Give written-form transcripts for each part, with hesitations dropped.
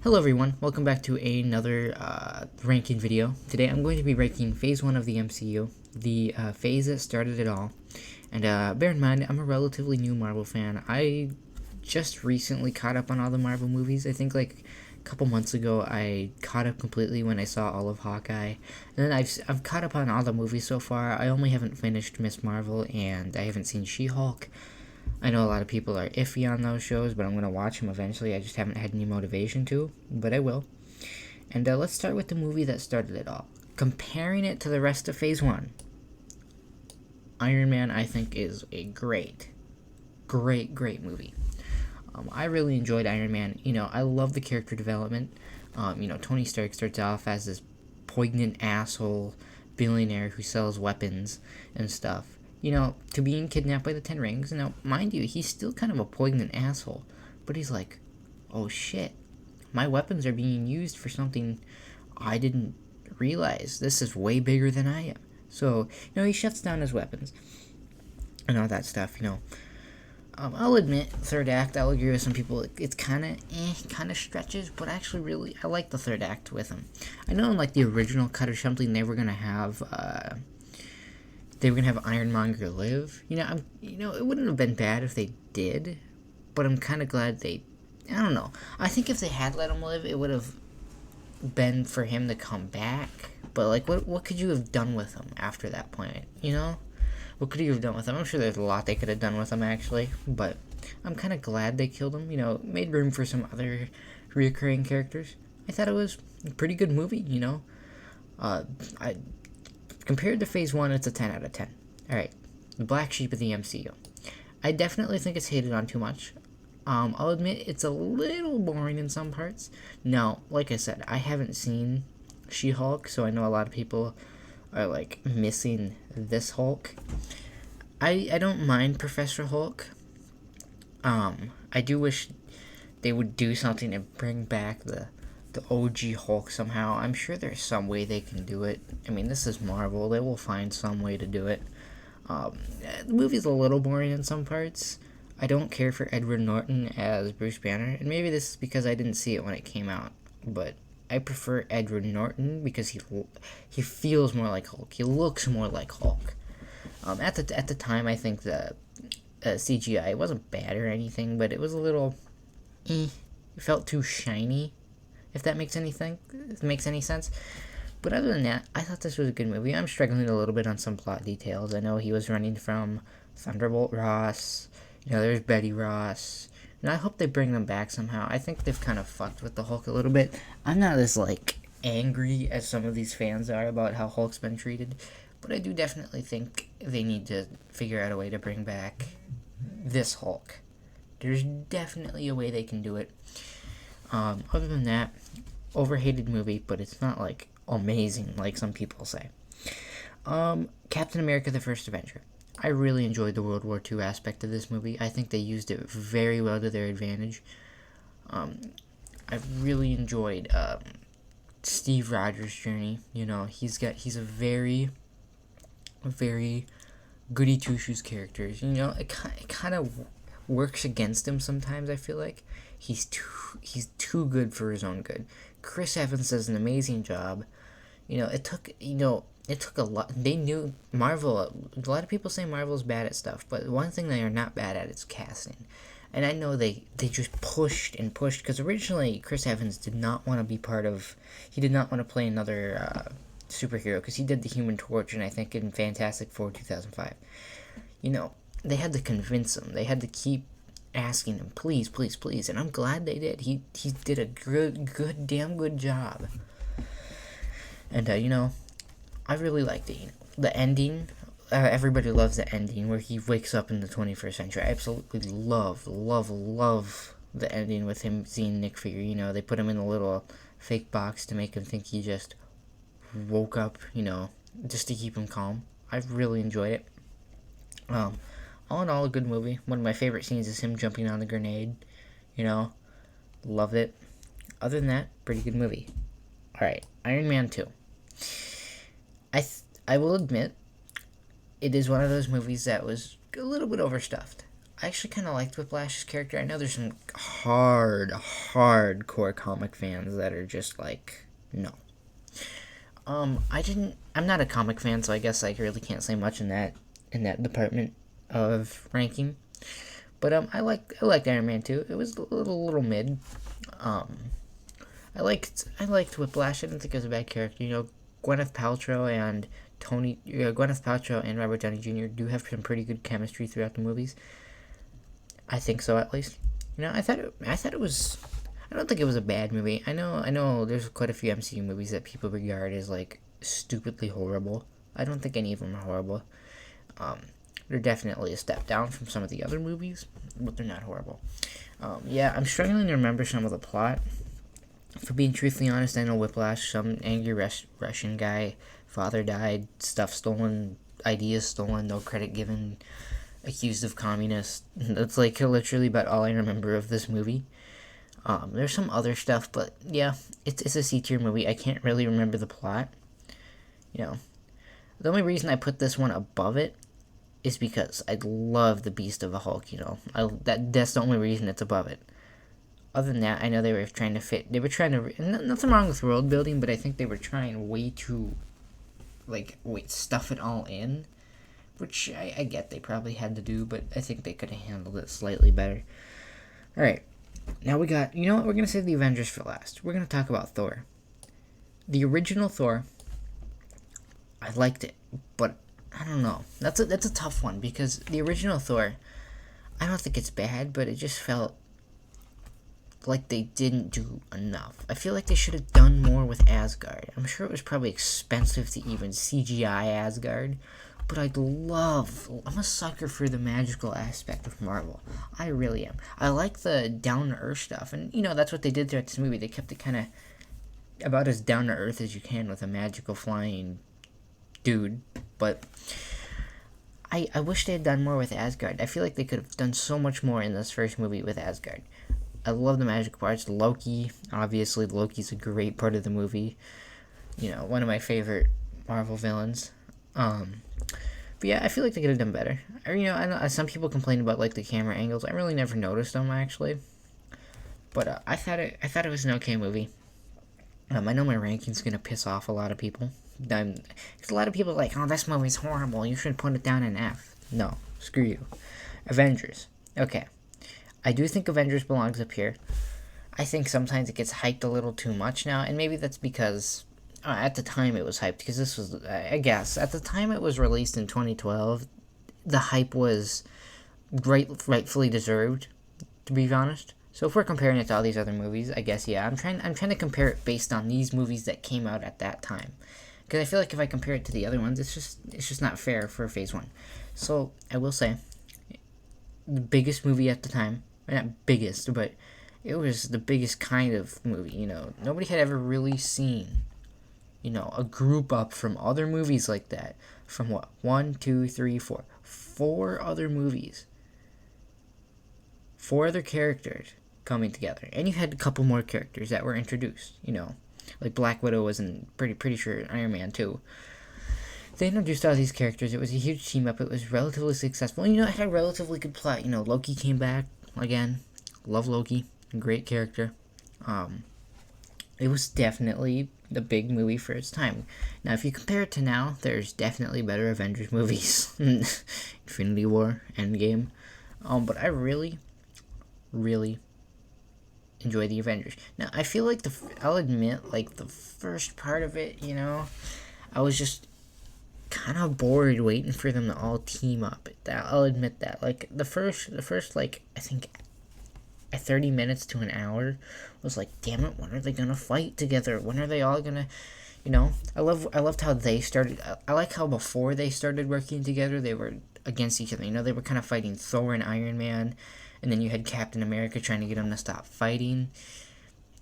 Hello everyone, welcome back to another ranking video. Today I'm going to be ranking Phase 1 of the MCU, the phase that started it all. And bear in mind, I'm a relatively new Marvel fan. I just recently caught up on all the Marvel movies. I think like a couple months ago I caught up completely when I saw all of Hawkeye. And then I've caught up on all the movies so far. I only haven't finished Miss Marvel and I haven't seen She-Hulk. I know a lot of people are iffy on those shows, but I'm going to watch them eventually. I just haven't had any motivation to, but I will. And let's start with the movie that started it all. Comparing it to the rest of Phase 1, Iron Man, I think, is a great movie. I really enjoyed Iron Man. You know, I love the character development. Tony Stark starts off as this poignant asshole billionaire who sells weapons and stuff. To being kidnapped by the Ten Rings. Now, mind you, he's still kind of a poignant asshole. But he's like, oh shit, my weapons are being used for something I didn't realize. This is way bigger than I am. So, he shuts down his weapons and all that stuff, I'll admit, third act, I'll agree with some people, it's kind of stretches, but actually really, I like the third act with him. I know in like the original cut or something, they were going to have Ironmonger live. It wouldn't have been bad if they did, but I'm kind of glad I don't know. I think if they had let him live, it would have been for him to come back. But, like, what could you have done with him after that point, What could you have done with him? I'm sure there's a lot they could have done with him, actually, but I'm kind of glad they killed him, made room for some other reoccurring characters. I thought it was a pretty good movie, Compared to Phase 1, it's a 10 out of 10. Alright, the black sheep of the MCU. I definitely think it's hated on too much. I'll admit it's a little boring in some parts. Now, like I said, I haven't seen She-Hulk, so I know a lot of people are, like, missing this Hulk. I don't mind Professor Hulk. I do wish they would do something to bring back the OG Hulk somehow. I'm sure there's some way they can do it. I mean, this is Marvel. They will find some way to do it. The movie's a little boring in some parts. I don't care for Edward Norton as Bruce Banner, and maybe this is because I didn't see it when it came out, but I prefer Edward Norton because he feels more like Hulk. He looks more like Hulk. At the time, I think the CGI wasn't bad or anything, but it was a little It felt too shiny. If that makes any sense. But other than that, I thought this was a good movie. I'm struggling a little bit on some plot details. I know he was running from Thunderbolt Ross. There's Betty Ross. And I hope they bring them back somehow. I think they've kind of fucked with the Hulk a little bit. I'm not as, angry as some of these fans are about how Hulk's been treated. But I do definitely think they need to figure out a way to bring back this Hulk. There's definitely a way they can do it. Other than that, overhated movie, but it's not, amazing, like some people say. Captain America: The First Avenger. I really enjoyed the World War II aspect of this movie. I think they used it very well to their advantage. I really enjoyed Steve Rogers' journey. He's a very, very goody two-shoes character. It kind of works against him sometimes. I feel like he's too good for his own good. Chris Evans does an amazing job. It took a lot. They knew Marvel. A lot of people say Marvel's bad at stuff, but one thing they are not bad at is casting. And I know they just pushed because originally Chris Evans did not want to be he did not want to play another superhero because he did the Human Torch, and I think in Fantastic Four 2005. They had to convince him. They had to keep asking him, please, please, please. And I'm glad they did. He did a damn good job. And, I really liked it. The ending, everybody loves the ending where he wakes up in the 21st century. I absolutely love the ending with him seeing Nick Fury. They put him in a little fake box to make him think he just woke up, just to keep him calm. I really enjoyed it. All in all, a good movie. One of my favorite scenes is him jumping on the grenade. Loved it. Other than that, pretty good movie. Alright, Iron Man 2. I will admit, it is one of those movies that was a little bit overstuffed. I actually kind of liked Whiplash's character. I know there's some hardcore comic fans that are just like, no. I'm not a comic fan, so I guess I really can't say much in that department of ranking. But I liked Iron Man 2. It was a little mid. Um, I liked Whiplash. I didn't think it was a bad character. Gwyneth Paltrow and Robert Downey Jr. do have some pretty good chemistry throughout the movies. I think so, at least. I thought it was. I don't think it was a bad movie. I know. There's quite a few MCU movies that people regard as like stupidly horrible. I don't think any of them are horrible. Um, they're definitely a step down from some of the other movies, but they're not horrible. Yeah, I'm struggling to remember some of the plot. For being truthfully honest, I know Whiplash, some angry Russian guy, father died, stuff stolen, ideas stolen, no credit given, accused of communist. That's like literally about all I remember of this movie. There's some other stuff, but yeah, it's a C tier movie. I can't really remember the plot. You know, the only reason I put this one above it is because I love the Beast of the Hulk. That's the only reason it's above it. Other than that, I know they were trying to nothing wrong with world building, but I think they were trying way to, stuff it all in, which I get they probably had to do, but I think they could have handled it slightly better. Alright, now we got, you know what, we're going to save the Avengers for last. We're going to talk about Thor. The original Thor, I liked it, but I don't know. That's a tough one, because the original Thor, I don't think it's bad, but it just felt like they didn't do enough. I feel like they should have done more with Asgard. I'm sure it was probably expensive to even CGI Asgard, but I'm a sucker for the magical aspect of Marvel. I really am. I like the down-to-earth stuff, and that's what they did throughout this movie. They kept it kind of about as down-to-earth as you can with a magical flying dude, but I wish they had done more with Asgard. I feel like they could have done so much more in this first movie with Asgard. I love the magical parts. Loki, obviously, Loki's a great part of the movie. One of my favorite Marvel villains. But yeah, I feel like they could have done better. I know some people complain about the camera angles. I really never noticed them actually. But I thought it was an okay movie. I know my ranking's gonna piss off a lot of people. Because a lot of people are like, oh, this movie's horrible. You should put it down in F. No, screw you. Avengers. Okay. I do think Avengers belongs up here. I think sometimes it gets hyped a little too much now, and maybe that's because at the time it was hyped, because this was, I guess, at the time it was released in 2012, the hype was rightfully deserved, to be honest. So if we're comparing it to all these other movies, I guess, yeah, I'm trying to compare it based on these movies that came out at that time. Because I feel like if I compare it to the other ones, it's just not fair for Phase 1. So, I will say, the biggest movie at the time, not biggest, but it was the biggest kind of movie, Nobody had ever really seen, a group up from other movies like that. From what? 1, 2, 3, 4. 4 other movies. 4 other characters coming together. And you had a couple more characters that were introduced, Like Black Widow was in pretty sure Iron Man 2. They introduced all these characters. It was a huge team up. It was relatively successful. It had a relatively good plot. Loki came back again. Love Loki. Great character. It was definitely the big movie for its time. Now, if you compare it to now, there's definitely better Avengers movies. Infinity War, Endgame. But I really, really enjoy the Avengers. Now, I feel like I'll admit, the first part of it, I was just kind of bored waiting for them to all team up. I'll admit that. The first, I think, 30 minutes to an hour was like, damn it, when are they gonna fight together? When are they all gonna, I loved how they started. I like how before they started working together, they were against each other. They were kind of fighting Thor and Iron Man, and then you had Captain America trying to get them to stop fighting.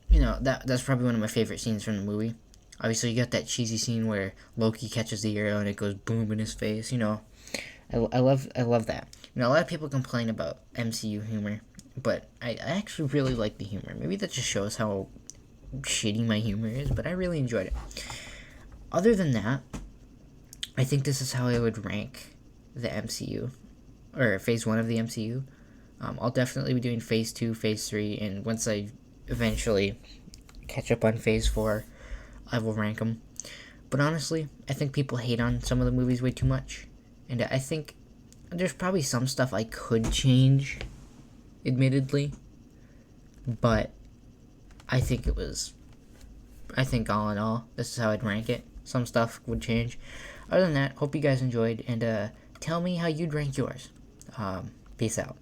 That's probably one of my favorite scenes from the movie. Obviously, you got that cheesy scene where Loki catches the arrow and it goes boom in his face. I love that. A lot of people complain about MCU humor, but I actually really like the humor. Maybe that just shows how shitty my humor is, but I really enjoyed it. Other than that, I think this is how I would rank the MCU, or Phase 1 of the MCU. I'll definitely be doing phase 2, phase 3, and once I eventually catch up on phase 4, I will rank them. But honestly, I think people hate on some of the movies way too much. And I think there's probably some stuff I could change, admittedly. But I think all in all, this is how I'd rank it. Some stuff would change. Other than that, hope you guys enjoyed, and tell me how you'd rank yours. Peace out.